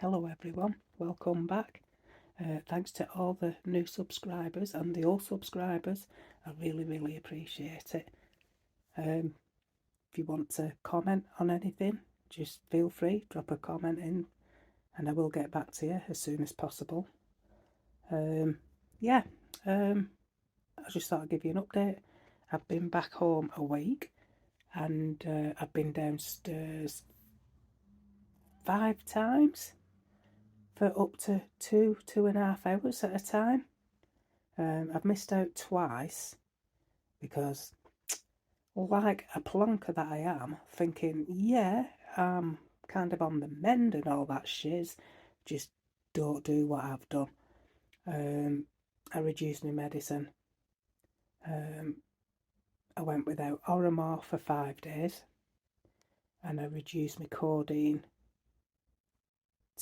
Hello everyone, welcome back. Thanks to all the new subscribers and the old subscribers. I really appreciate it. If you want to comment on anything, just feel free, drop a comment in and I will get back to you as soon as possible. Yeah, I just thought I'd give you an update. I've been back home a week and I've been downstairs 5 times for up to 2.5 hours at a time. I've missed out twice because, like a plonker that I am, thinking, yeah, I'm kind of on the mend and all that shiz, just don't do what I've done. I reduced my medicine. Um, I went without Oromor for 5 days and I reduced my codeine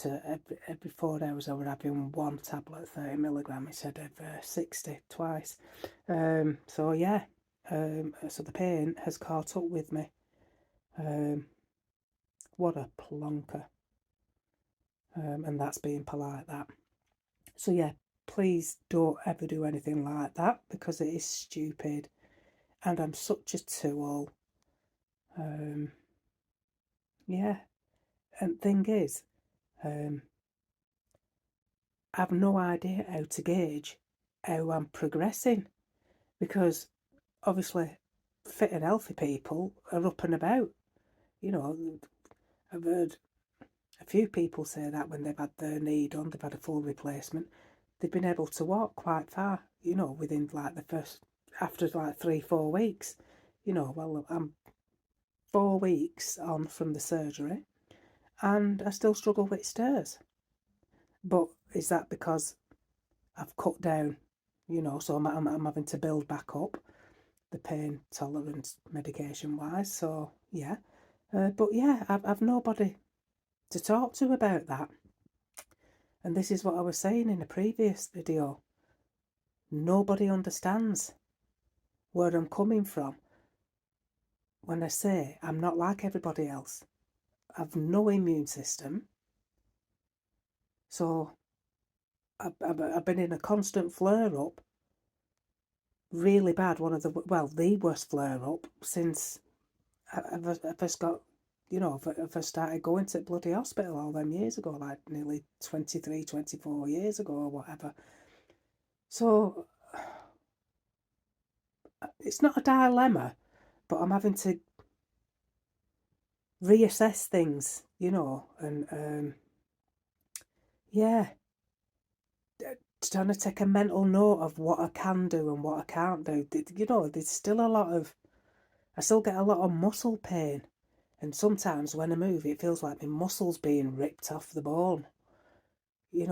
to every 4 hours I was having one tablet, 30 milligram instead of 60 twice. So yeah, so the pain has caught up with me. What a plonker. And that's being polite, that. So yeah, please don't ever do anything like that because it is stupid and I'm such a tool. Yeah, and thing is, I've no idea how to gauge how I'm progressing because obviously fit and healthy people are up and about. You know, I've heard a few people say that when they've had their knee done, they've had a full replacement, they've been able to walk quite far, within like the first, after like 3, 4 weeks. Well, I'm 4 weeks on from the surgery and I still struggle with stairs. But is that because I've cut down, so I'm having to build back up the pain tolerance medication wise? So, yeah. But yeah, I've nobody to talk to about that. And this is what I was saying in a previous video. Nobody understands where I'm coming from when I say I'm not like everybody else. I've no immune system. So I've been in a constant flare up. Really bad. The worst flare up since I first got, I first started going to bloody hospital all them years ago, like nearly 23, 24 years ago or whatever. So it's not a dilemma, but I'm having to reassess things, and yeah, trying to take a mental note of what I can do and what I can't do. There's still I still get a lot of muscle pain, and sometimes when I move, it feels like my muscles being ripped off the bone. It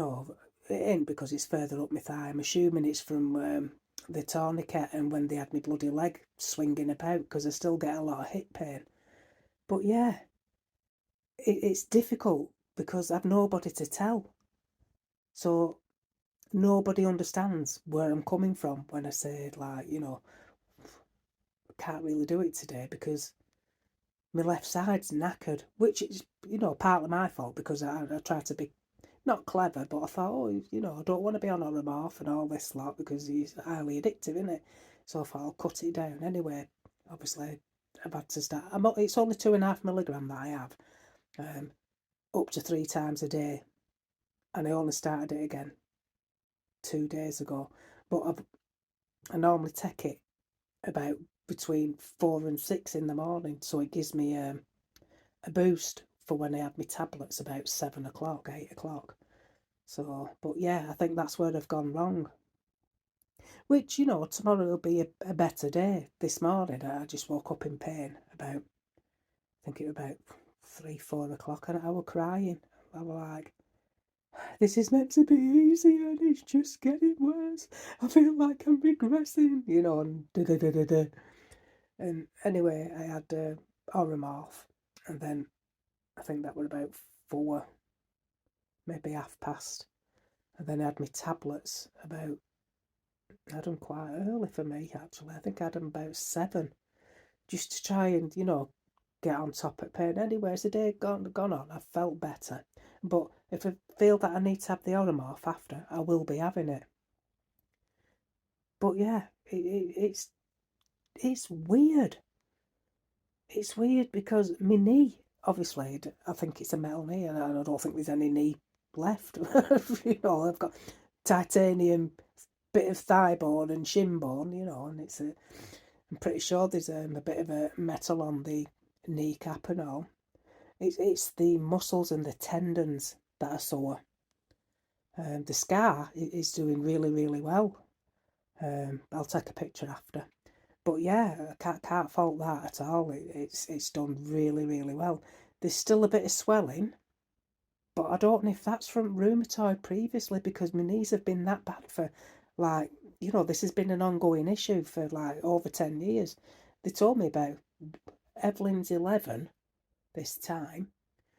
ain't because it's further up my thigh. I'm assuming it's from the tourniquet and when they had my bloody leg swinging about because I still get a lot of hip pain. But yeah, it's difficult because I've nobody to tell. So nobody understands where I'm coming from when I say, like, I can't really do it today because my left side's knackered, which is, partly my fault because I try to be not clever, but I thought, I don't want to be on Oromorph and all this lot because he's highly addictive, isn't it? So I thought I'll cut it down. Anyway, obviously, I've had to start. It's only 2.5 milligram that I have, up to 3 times a day, and I only started it again 2 days ago. But I normally take it about between 4 and 6 in the morning, so it gives me a boost for when I have my tablets about 7 o'clock, 8 o'clock. So, but yeah, I think that's where I've gone wrong. Which, tomorrow will be a better day. This morning, I just woke up in pain about, I think it was about 3, 4 o'clock, and I was crying. I was like, this is meant to be easy and it's just getting worse. I feel like I'm regressing, and da da da da da. And anyway, I had Oromorph, and then I think that was about 4, maybe half past. And then I had my tablets about, I had them quite early for me actually. I think I had them about 7, just to try and, get on top of pain. Anyway, as the day gone on, I felt better. But if I feel that I need to have the Oromorph after, I will be having it. But yeah, it's weird. It's weird because my knee, obviously, I think it's a metal knee, and I don't think there's any knee left. I've got titanium bit of thigh bone and shin bone, and I'm pretty sure there's a bit of a metal on the kneecap and all. It's the muscles and the tendons that are sore. The scar is doing really, really well. I'll take a picture after. But yeah, I can't fault that at all. It's done really, really well. There's still a bit of swelling, but I don't know if that's from rheumatoid previously because my knees have been that bad for like, this has been an ongoing issue for like over 10 years. They told me about Evelyn's 11 this time.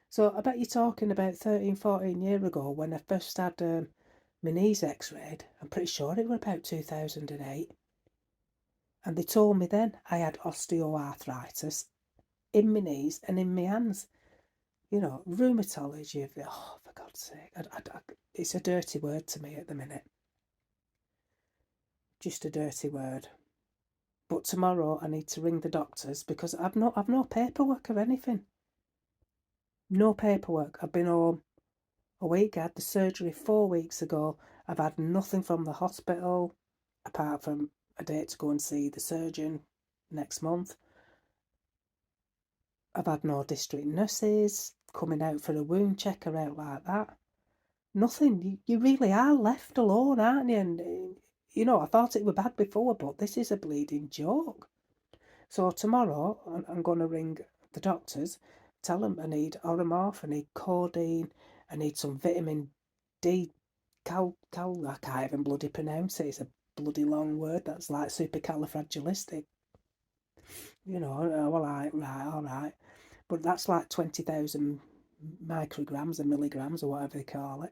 So I bet you're talking about 13, 14 years ago when I first had my knees x-rayed. I'm pretty sure it was about 2008. And they told me then I had osteoarthritis in my knees and in my hands. Rheumatology, oh, for God's sake. It's a dirty word to me at the minute. Just a dirty word. But tomorrow I need to ring the doctors because I've no paperwork or anything. No paperwork. I've been home a week. I had the surgery 4 weeks ago. I've had nothing from the hospital apart from a date to go and see the surgeon next month. I've had no district nurses coming out for a wound check or out like that. Nothing. You really are left alone, aren't you? And, I thought it were bad before, but this is a bleeding joke. So tomorrow, I'm going to ring the doctors, tell them I need Oromorph, I need codeine, I need some vitamin D, I can't even bloody pronounce it. It's a bloody long word. That's like supercalifragilistic. Well, right, all right. But that's like 20,000 micrograms or milligrams or whatever they call it.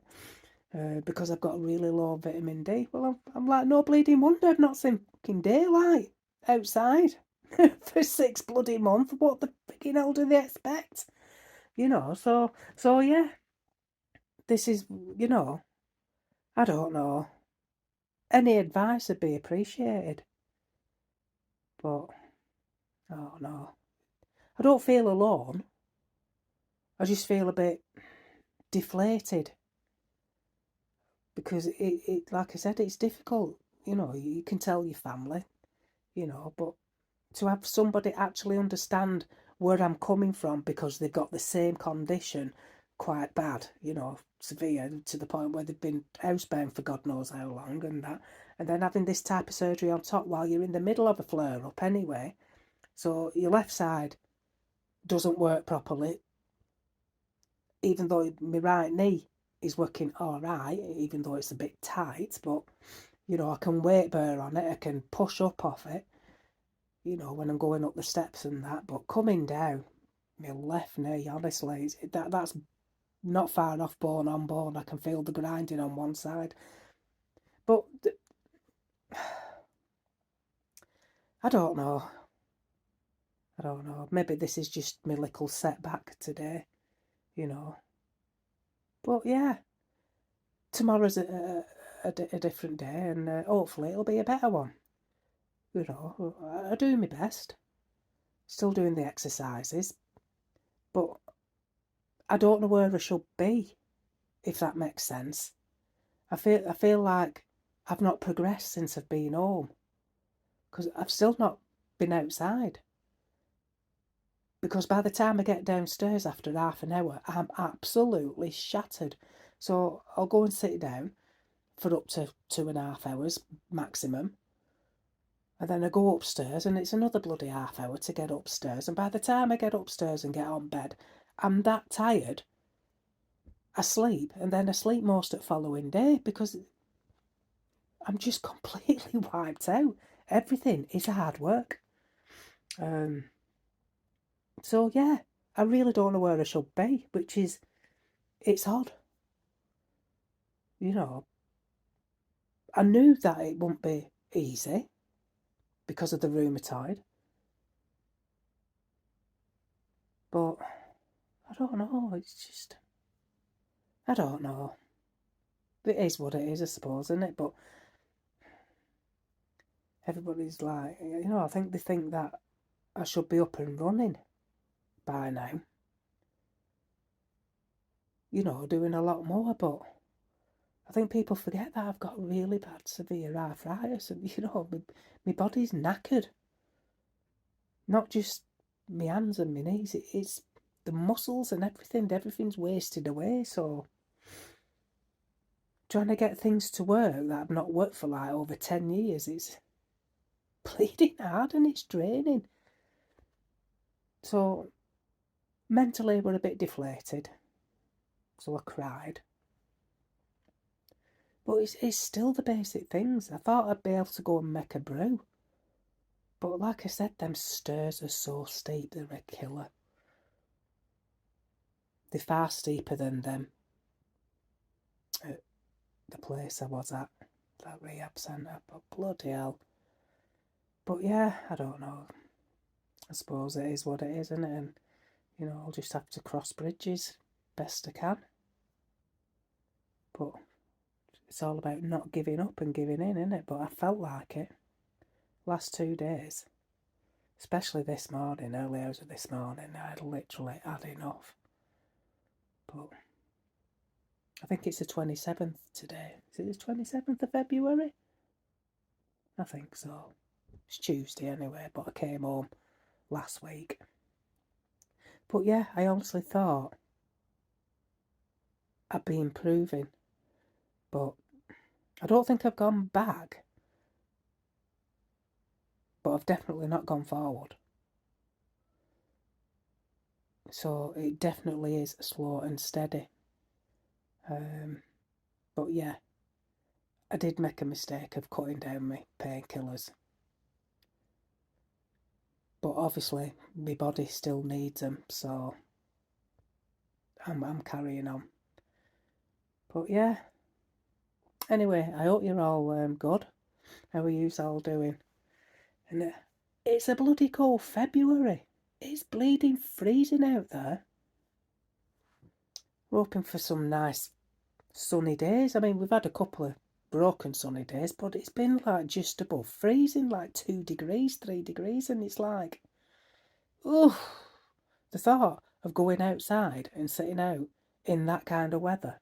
Because I've got really low vitamin D. Well, I'm like, no bleeding wonder I've not seen fucking daylight outside for 6 bloody months. What the freaking hell do they expect? So yeah, this is, I don't know. Any advice would be appreciated. But, oh no. I don't feel alone. I just feel a bit deflated because like I said, it's difficult. You can tell your family, but to have somebody actually understand where I'm coming from because they've got the same condition quite bad, severe to the point where they've been housebound for God knows how long and that. And then having this type of surgery on top while you're in the middle of a flare up anyway. So your left side doesn't work properly, even though my right knee is working all right, even though it's a bit tight, but I can weight bear on it, I can push up off it, when I'm going up the steps and that. But coming down, my left knee, honestly, that's not far off bone on bone. I can feel the grinding on one side. But I don't know. I don't know. Maybe this is just my little setback today, you know. But yeah, tomorrow's a different day, and hopefully it'll be a better one. I do my best. Still doing the exercises, but I don't know where I should be, if that makes sense. I feel like I've not progressed since I've been home because I've still not been outside. Because by the time I get downstairs after half an hour, I'm absolutely shattered. So I'll go and sit down for up to 2.5 hours maximum. And then I go upstairs and it's another bloody half hour to get upstairs. And by the time I get upstairs and get on bed, I'm that tired. I sleep and then I sleep most of the following day because I'm just completely wiped out. Everything is hard work. So yeah, I really don't know where I should be, it's odd. You know, I knew that it wouldn't be easy because of the rheumatoid, but I don't know. It's just I don't know. It is what it is, I suppose, isn't it? But everybody's like, I think they think that I should be up and running by now. Doing a lot more, but I think people forget that I've got really bad severe arthritis and, my body's knackered. Not just my hands and my knees, it's the muscles and everything's wasted away, so trying to get things to work that I've not worked for like over 10 years, it's bleeding hard and it's draining. So mentally we're a bit deflated, so I cried. But it's still the basic things. I thought I'd be able to go and make a brew. But like I said, them stairs are so steep, they're a killer. They're far steeper than them at the place I was at, that rehab centre. But bloody hell. But yeah, I don't know. I suppose it is what it is, isn't it? And, I'll just have to cross bridges best I can. But it's all about not giving up and giving in, isn't it? But I felt like it. Last 2 days. Especially this morning, early hours of this morning, I had literally had enough. But I think it's the 27th today. Is it the 27th of February? I think so. It's Tuesday anyway, but I came home last week. But yeah, I honestly thought I'd be improving. But I don't think I've gone back. But I've definitely not gone forward. So it definitely is slow and steady. But yeah, I did make a mistake of cutting down my painkillers. But obviously, my body still needs them, so I'm carrying on. But yeah. Anyway, I hope you're all good. How are you all doing? And it's a bloody cold February. It's bleeding freezing out there. We're hoping for some nice sunny days. I mean, we've had a couple of broken sunny days, but it's been like just above freezing, like 2 degrees, 3 degrees, and it's like, oh, the thought of going outside and sitting out in that kind of weather,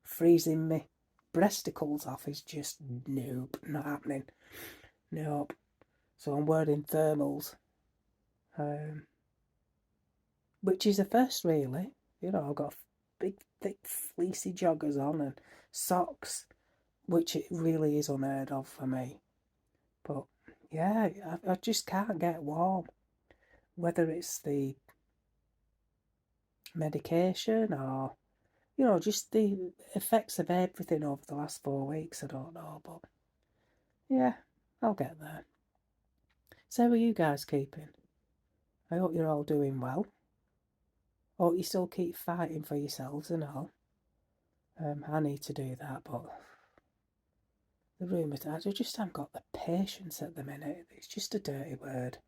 freezing me breasticles off is just nope, not happening. Nope. So I'm wearing thermals, which is a first really. I've got big, thick, fleecy joggers on and socks, which it really is unheard of for me. But yeah, I just can't get warm. Whether it's the medication or, just the effects of everything over the last 4 weeks, I don't know. But yeah, I'll get there. So how are you guys keeping? I hope you're all doing well. I hope you still keep fighting for yourselves and all. I need to do that, but the rheumatoid, I just haven't got the patience at the minute. It's just a dirty word.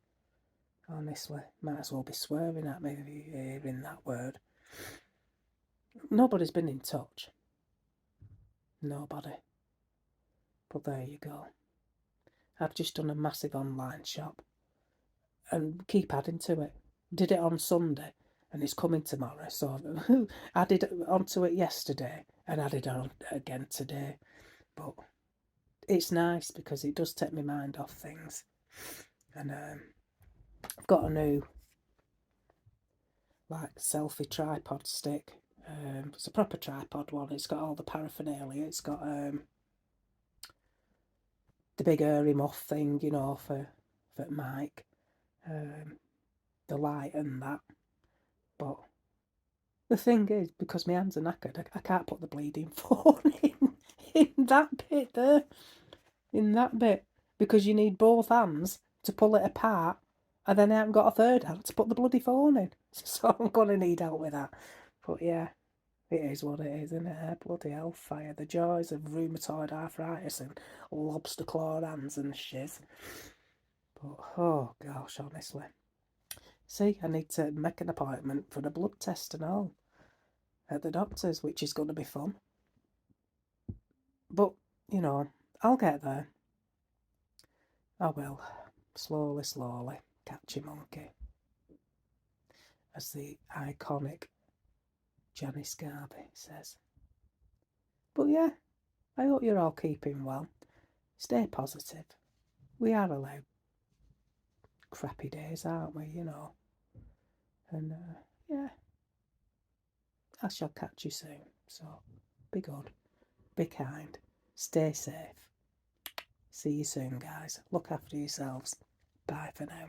Honestly, might as well be swearing at me hearing that word. Nobody's been in touch. Nobody. But there you go. I've just done a massive online shop and keep adding to it. Did it on Sunday and it's coming tomorrow. So I added onto it yesterday and added on again today. But it's nice because it does take my mind off things. And I've got a new selfie tripod stick. It's a proper tripod one. It's got all the paraphernalia. It's got the big hairy muff thing, for Mike, the light and that. But the thing is, because my hands are knackered, I can't put the bleeding phone in that bit there. In that bit. Because you need both hands to pull it apart, and then I haven't got a third hand to put the bloody phone in. So I'm going to need help with that. But yeah, it is what it is, isn't it? Bloody hellfire. The joys of rheumatoid arthritis and lobster claw hands and shit. But, oh gosh, honestly. See, I need to make an appointment for the blood test and all. at the doctor's, which is going to be fun. But, you know, I'll get there. I will. Slowly, slowly. Catchy monkey. As the iconic Janice Garvey says. But yeah, I hope you're all keeping well. Stay positive. We are allowed crappy days, aren't we, you know? And yeah, I shall catch you soon. So be good, be kind, stay safe. See you soon, guys. Look after yourselves. Bye for now.